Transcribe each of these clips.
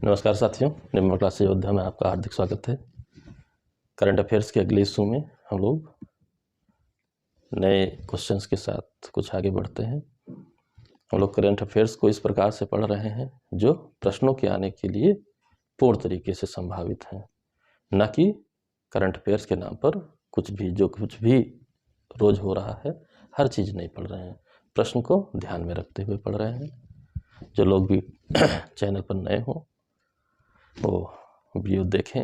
नमस्कार साथियों, निर्मल क्लास अयोध्या में आपका हार्दिक स्वागत है। करंट अफेयर्स के अगले हिस्सों में हम लोग नए क्वेश्चंस के साथ कुछ आगे बढ़ते हैं। हम लोग करंट अफेयर्स को इस प्रकार से पढ़ रहे हैं जो प्रश्नों के आने के लिए पूर्ण तरीके से संभावित हैं, न कि करंट अफेयर्स के नाम पर कुछ भी रोज हो रहा है हर चीज़ नहीं पढ़ रहे हैं। प्रश्न को ध्यान में रखते हुए पढ़ रहे हैं। जो लोग भी चैनल पर नए हों वो वीडियो देखें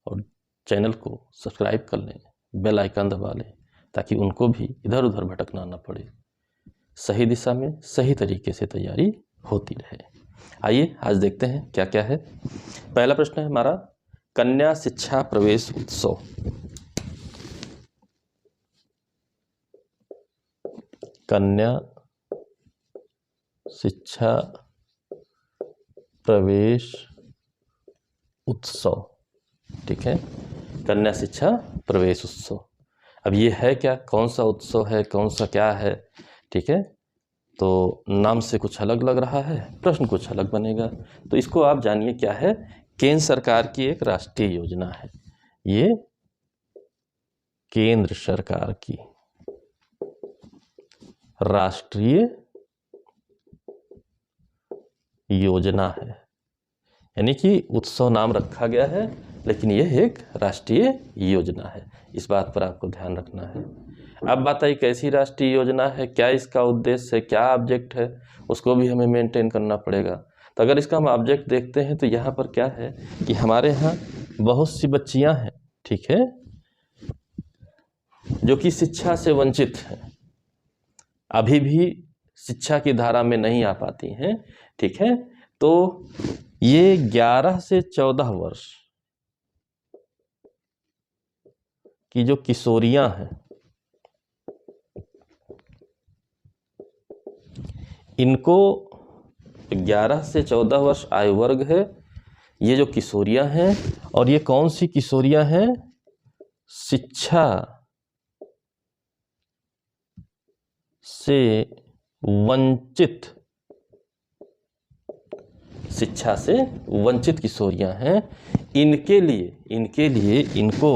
और चैनल को सब्सक्राइब कर लें, बेल आइकन दबा लें ताकि उनको भी इधर उधर भटकना ना पड़े, सही दिशा में सही तरीके से तैयारी होती रहे। आइए आज देखते हैं क्या क्या है। पहला प्रश्न है हमारा, कन्या शिक्षा प्रवेश उत्सव। कन्या शिक्षा प्रवेश उत्सव, ठीक है, कन्या शिक्षा प्रवेश उत्सव। अब ये है क्या, कौन सा उत्सव है, कौन सा क्या है, ठीक है। तो नाम से कुछ अलग लग रहा है, प्रश्न कुछ अलग बनेगा। तो इसको आप जानिए क्या है। केंद्र सरकार की एक राष्ट्रीय योजना है, ये केंद्र सरकार की राष्ट्रीय योजना है, यानी कि उत्सव नाम रखा गया है लेकिन यह एक राष्ट्रीय योजना है। इस बात पर आपको ध्यान रखना है। अब बात आई कैसी राष्ट्रीय योजना है, क्या इसका उद्देश्य है, क्या ऑब्जेक्ट है, उसको भी हमें मेंटेन करना पड़ेगा। तो अगर इसका हम ऑब्जेक्ट देखते हैं तो यहाँ पर क्या है कि हमारे यहाँ बहुत सी बच्चियाँ हैं, ठीक है, जो कि शिक्षा से वंचित हैं, अभी भी शिक्षा की धारा में नहीं आ पाती हैं, ठीक है। तो ये 11 से 14 वर्ष की जो किशोरियां हैं, इनको 11 से 14 वर्ष आयु वर्ग है, ये जो किशोरियां हैं। और ये कौन सी किशोरियां हैं, शिक्षा से वंचित, शिक्षा से वंचित किशोरियां हैं। इनके लिए इनको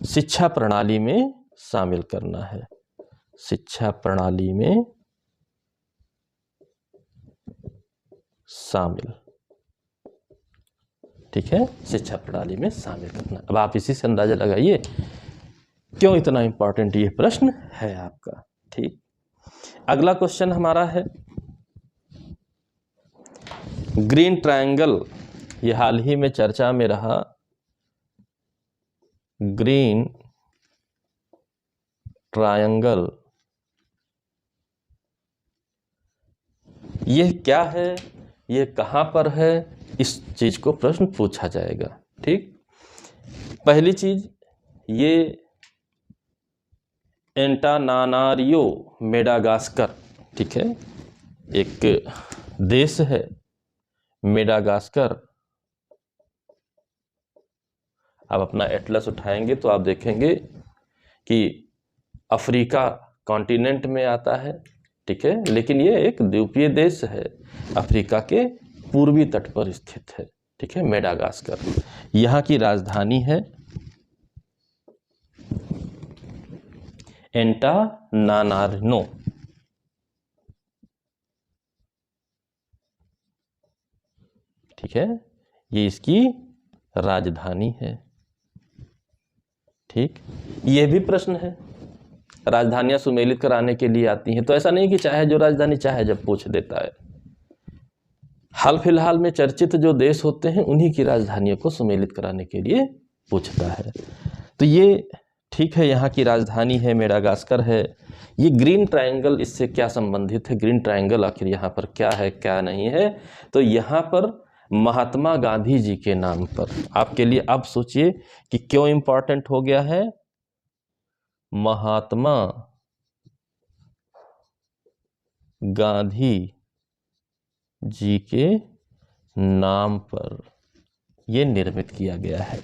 शिक्षा प्रणाली में शामिल करना है, शिक्षा प्रणाली में शामिल, ठीक है, शिक्षा प्रणाली में शामिल करना। अब आप इसी से अंदाजा लगाइए क्यों इतना इंपॉर्टेंट ये प्रश्न है आपका, ठीक। अगला क्वेश्चन हमारा है ग्रीन ट्रायंगल। ये हाल ही में चर्चा में रहा ग्रीन ट्रायंगल। ये क्या है, ये कहाँ पर है, इस चीज को प्रश्न पूछा जाएगा, ठीक। पहली चीज, ये एंटानारियो मेडागास्कर, ठीक है, एक देश है मेडागास्कर। आप अपना एटलस उठाएंगे तो आप देखेंगे कि अफ्रीका कॉन्टिनेंट में आता है, ठीक है, लेकिन ये एक द्वीपीय देश है, अफ्रीका के पूर्वी तट पर स्थित है, ठीक है, मेडागास्कर। यहाँ की राजधानी है एंटानारिनो, ठीक है, ये इसकी राजधानी है, ठीक। ये भी प्रश्न है, राजधानियां सुमेलित कराने के लिए आती हैं, तो ऐसा नहीं कि चाहे जो राजधानी चाहे जब पूछ देता है। हाल फिलहाल में चर्चित जो देश होते हैं उन्हीं की राजधानियों को सुमेलित कराने के लिए पूछता है। तो ये ठीक है, यहाँ की राजधानी है, मेडागास्कर है। ये ग्रीन ट्रायंगल, इससे क्या संबंधित है, ग्रीन ट्रायंगल आखिर यहाँ पर क्या है क्या नहीं है। तो यहाँ पर महात्मा गांधी जी के नाम पर, आपके लिए अब सोचिए कि क्यों इंपॉर्टेंट हो गया है। महात्मा गांधी जी के नाम पर यह निर्मित किया गया है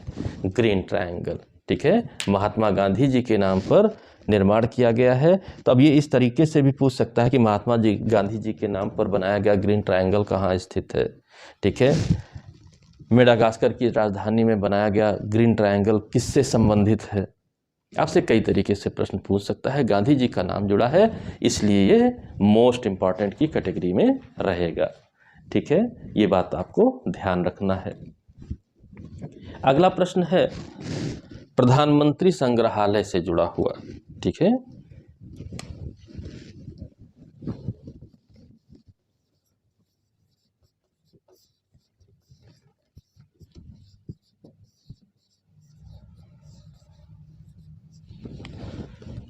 ग्रीन ट्रायंगल, ठीक है, महात्मा गांधी जी के नाम पर निर्माण किया गया है। तो अब ये इस तरीके से भी पूछ सकता है कि महात्मा गांधी जी के नाम पर बनाया गया ग्रीन ट्रायंगल कहाँ स्थित है, ठीक है। मेडागास्कर की राजधानी में बनाया गया ग्रीन ट्रायंगल किससे संबंधित है? आपसे कई तरीके से प्रश्न पूछ सकता है। गांधी जी का नाम जुड़ा है, इसलिए ये मोस्ट इंपॉर्टेंट की कैटेगरी में रहेगा। ठीक है, ये बात आपको ध्यान रखना है। अगला प्रश्न है प्रधानमंत्री संग्रहालय से जुड़ा हुआ। ठीक है,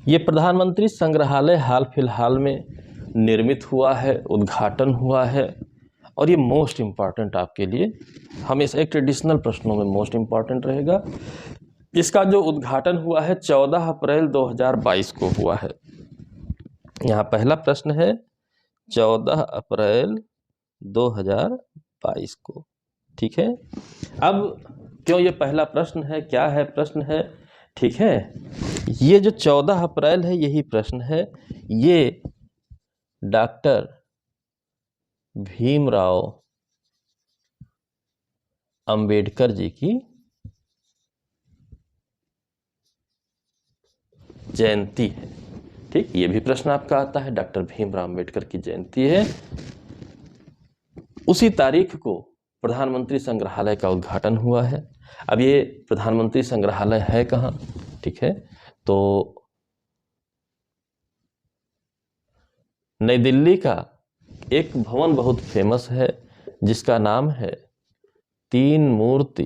ये प्रधानमंत्री संग्रहालय हाल फिलहाल में निर्मित हुआ है, उद्घाटन हुआ है, और ये मोस्ट इम्पॉर्टेंट आपके लिए हमेशा एक ट्रेडिशनल प्रश्नों में मोस्ट इम्पॉर्टेंट रहेगा। इसका जो उद्घाटन हुआ है 14 अप्रैल 2022 को हुआ है। यहाँ पहला प्रश्न है 14 अप्रैल 2022 को। ठीक है, अब क्यों ये पहला प्रश्न है, क्या है प्रश्न है? ठीक है, ये जो 14 अप्रैल है यही प्रश्न है। ये डॉक्टर भीमराव अंबेडकर जी की जयंती है। ठीक, ये भी प्रश्न आपका आता है, डॉक्टर भीमराव अंबेडकर की जयंती है। उसी तारीख को प्रधानमंत्री संग्रहालय का उद्घाटन हुआ है। अब ये प्रधानमंत्री संग्रहालय है कहाँ? ठीक है, तो नई दिल्ली का एक भवन बहुत फेमस है जिसका नाम है तीन मूर्ति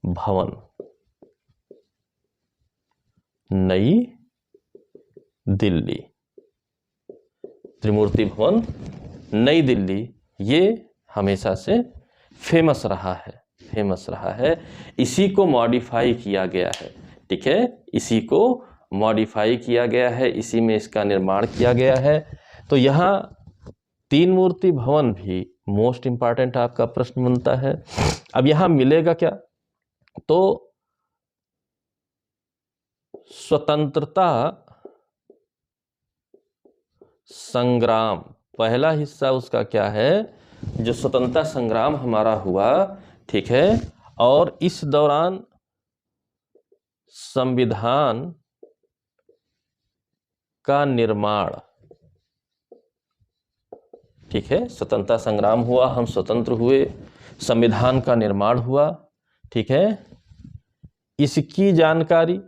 भवन, नई दिल्ली। त्रिमूर्ति भवन, नई दिल्ली, ये हमेशा से फेमस रहा है। इसी को मॉडिफाई किया गया है। ठीक है, इसी को मॉडिफाई किया गया है, इसी में इसका निर्माण किया गया है। तो यहाँ तीन मूर्ति भवन भी मोस्ट इंपॉर्टेंट आपका प्रश्न बनता है। अब यहाँ मिलेगा क्या? तो स्वतंत्रता संग्राम, पहला हिस्सा उसका क्या है, जो स्वतंत्रता संग्राम हमारा हुआ। ठीक है, और इस दौरान संविधान का निर्माण, ठीक है, स्वतंत्रता संग्राम हुआ, हम स्वतंत्र हुए, संविधान का निर्माण हुआ। ठीक है, इसकी जानकारी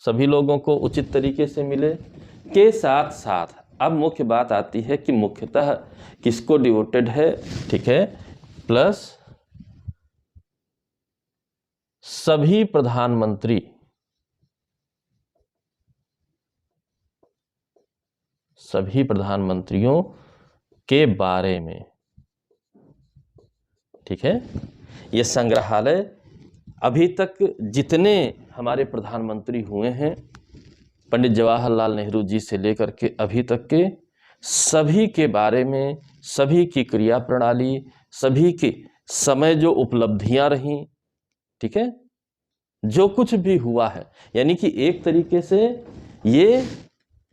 सभी लोगों को उचित तरीके से मिले के साथ साथ अब मुख्य बात आती है कि मुख्यतः किसको डिवोटेड है। ठीक है, प्लस सभी प्रधानमंत्रियों के बारे में। ठीक है, ये संग्रहालय अभी तक जितने हमारे प्रधानमंत्री हुए हैं, पंडित जवाहरलाल नेहरू जी से लेकर के अभी तक के सभी के बारे में, सभी की क्रिया प्रणाली, सभी के समय जो उपलब्धियां रहीं, ठीक है, जो कुछ भी हुआ है, यानी कि एक तरीके से ये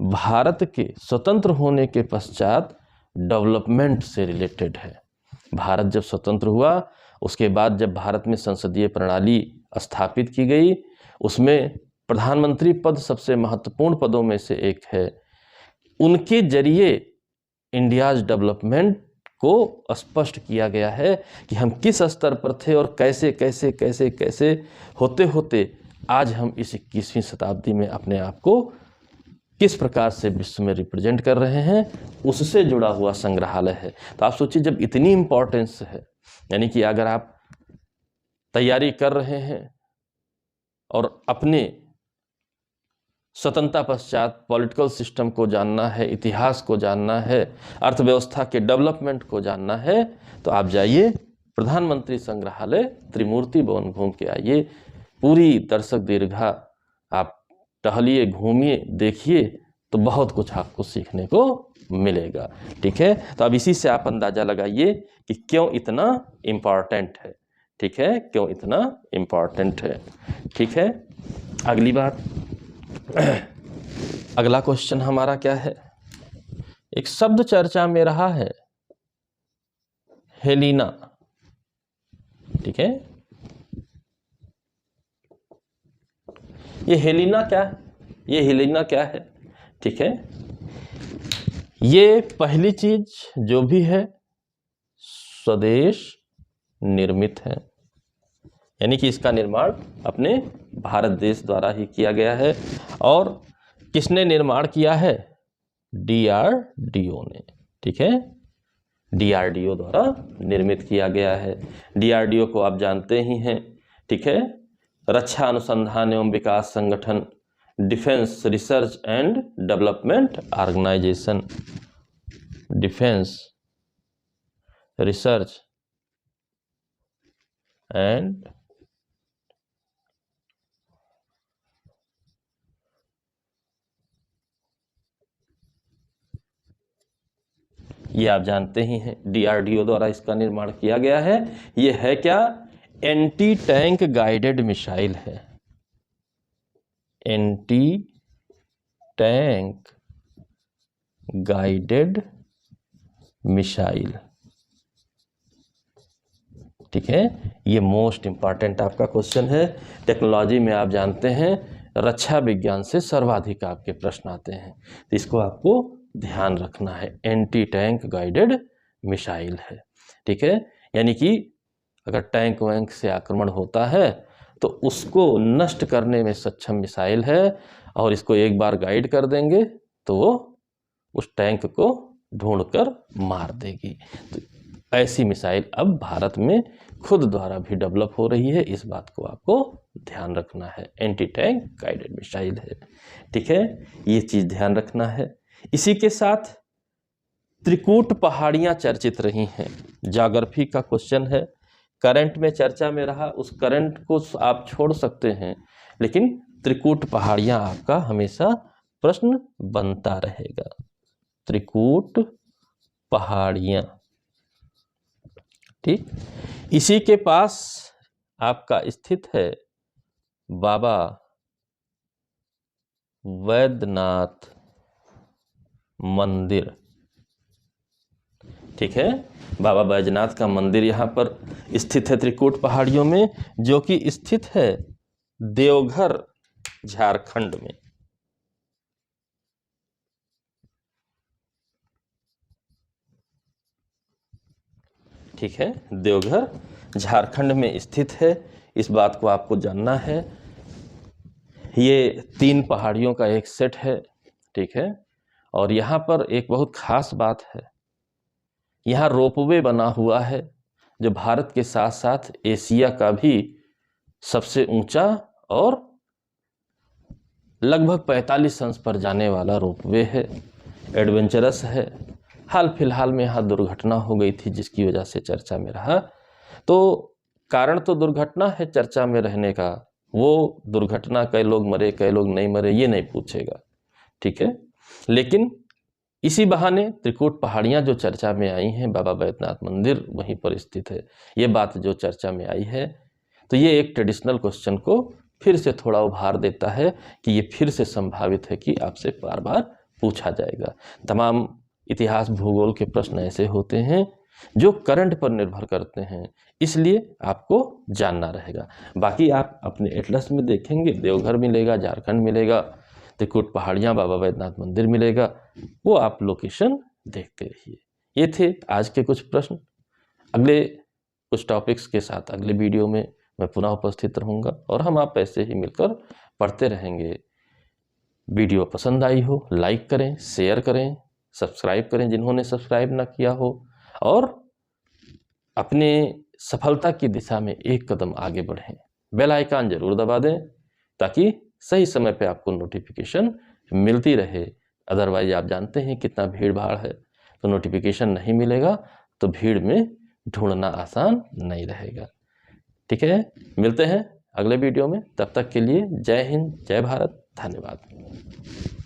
भारत के स्वतंत्र होने के पश्चात डेवलपमेंट से रिलेटेड है। भारत जब स्वतंत्र हुआ उसके बाद जब भारत में संसदीय प्रणाली स्थापित की गई, उसमें प्रधानमंत्री पद सबसे महत्वपूर्ण पदों में से एक है। उनके जरिए इंडियाज डेवलपमेंट को स्पष्ट किया गया है कि हम किस स्तर पर थे और कैसे कैसे कैसे कैसे होते होते आज हम इस 21वीं शताब्दी में अपने आप को किस प्रकार से विश्व में रिप्रेजेंट कर रहे हैं, उससे जुड़ा हुआ संग्रहालय है। तो आप सोचिए, जब इतनी इम्पोर्टेंस है, यानी कि अगर आप तैयारी कर रहे हैं और अपने स्वतंत्रता पश्चात पॉलिटिकल सिस्टम को जानना है, इतिहास को जानना है, अर्थव्यवस्था के डेवलपमेंट को जानना है, तो आप जाइए प्रधानमंत्री संग्रहालय त्रिमूर्ति भवन घूम के आइए। पूरी दर्शक दीर्घा आप टहलिए, घूमिए, देखिए, तो बहुत कुछ आपको सीखने को मिलेगा। ठीक है, तो अब इसी से आप अंदाजा लगाइए कि क्यों इतना इम्पॉर्टेंट है। ठीक है, क्यों इतना इम्पॉर्टेंट है। ठीक है, अगली बात, अगला क्वेश्चन हमारा क्या है? एक शब्द चर्चा में रहा है, हेलिना, ठीक है। ये हेलिना क्या है, ठीक है। ये पहली चीज जो भी है स्वदेश निर्मित है, यानी कि इसका निर्माण अपने भारत देश द्वारा ही किया गया है। और किसने निर्माण किया है? DRDO ने, ठीक है। DRDO द्वारा निर्मित किया गया है। DRDO को आप जानते ही हैं, ठीक है। रक्षा अनुसंधान एवं विकास संगठन, defence research and development organisation, defence research and ये आप जानते ही हैं, DRDO द्वारा इसका निर्माण किया गया है। ये है क्या? एंटी टैंक गाइडेड मिसाइल है, एंटी टैंक गाइडेड मिसाइल, ठीक है। ये मोस्ट इंपॉर्टेंट आपका क्वेश्चन है। टेक्नोलॉजी में आप जानते हैं रक्षा विज्ञान से सर्वाधिक आपके प्रश्न आते हैं, तो इसको आपको ध्यान रखना है। एंटी टैंक गाइडेड मिसाइल है, ठीक है। यानी कि अगर टैंक वैंक से आक्रमण होता है तो उसको नष्ट करने में सक्षम मिसाइल है, और इसको एक बार गाइड कर देंगे तो वो उस टैंक को ढूंढकर मार देगी। तो ऐसी मिसाइल अब भारत में खुद द्वारा भी डेवलप हो रही है, इस बात को आपको ध्यान रखना है। एंटी टैंक गाइडेड मिसाइल है, ठीक है। ये चीज ध्यान रखना है। इसी के साथ त्रिकूट पहाड़ियां चर्चित रही हैं, ज्योग्राफी का क्वेश्चन है, करंट में चर्चा में रहा, उस करंट को आप छोड़ सकते हैं, लेकिन त्रिकूट पहाड़ियां आपका हमेशा प्रश्न बनता रहेगा। त्रिकूट पहाड़ियां, ठीक। इसी के पास आपका स्थित है बाबा वैद्यनाथ मंदिर, ठीक है। बाबा बैजनाथ का मंदिर यहाँ पर स्थित है त्रिकूट पहाड़ियों में, जो कि स्थित है देवघर झारखंड में, ठीक है। देवघर झारखंड में स्थित है, इस बात को आपको जानना है। ये 3 पहाड़ियों का एक सेट है, ठीक है। और यहाँ पर एक बहुत खास बात है, यहाँ रोपवे बना हुआ है, जो भारत के साथ साथ एशिया का भी सबसे ऊंचा और लगभग 45 अंश पर जाने वाला रोपवे है, एडवेंचरस है। हाल फिलहाल में यहाँ दुर्घटना हो गई थी, जिसकी वजह से चर्चा में रहा। तो कारण तो दुर्घटना है चर्चा में रहने का, वो दुर्घटना कई लोग मरे कई लोग नहीं मरे ये नहीं पूछेगा, ठीक है। लेकिन इसी बहाने त्रिकूट पहाड़ियाँ जो चर्चा में आई हैं, बाबा बैद्यनाथ मंदिर वहीं पर स्थित है, ये बात जो चर्चा में आई है, तो ये एक ट्रेडिशनल क्वेश्चन को फिर से थोड़ा उभार देता है कि ये फिर से संभावित है कि आपसे बार बार पूछा जाएगा। तमाम इतिहास भूगोल के प्रश्न ऐसे होते हैं जो करंट पर निर्भर करते हैं, इसलिए आपको जानना रहेगा। बाकी आप अपने एटलस में देखेंगे, देवघर मिलेगा, झारखंड मिलेगा, त्रिकूट पहाड़ियाँ, बाबा बैद्यनाथ मंदिर मिलेगा, वो आप लोकेशन देखते रहिए। ये थे आज के कुछ प्रश्न। अगले कुछ टॉपिक्स के साथ अगले वीडियो में मैं पुनः उपस्थित रहूँगा, और हम आप ऐसे ही मिलकर पढ़ते रहेंगे। वीडियो पसंद आई हो लाइक करें, शेयर करें, सब्सक्राइब करें जिन्होंने सब्सक्राइब ना किया हो, और अपने सफलता की दिशा में एक कदम आगे बढ़ें। बेल आइकन जरूर दबा दें ताकि सही समय पे आपको नोटिफिकेशन मिलती रहे। अदरवाइज आप जानते हैं कितना भीड़ भाड़ है, तो नोटिफिकेशन नहीं मिलेगा तो भीड़ में ढूंढना आसान नहीं रहेगा, ठीक है। मिलते हैं अगले वीडियो में, तब तक के लिए जय हिंद, जय भारत, धन्यवाद।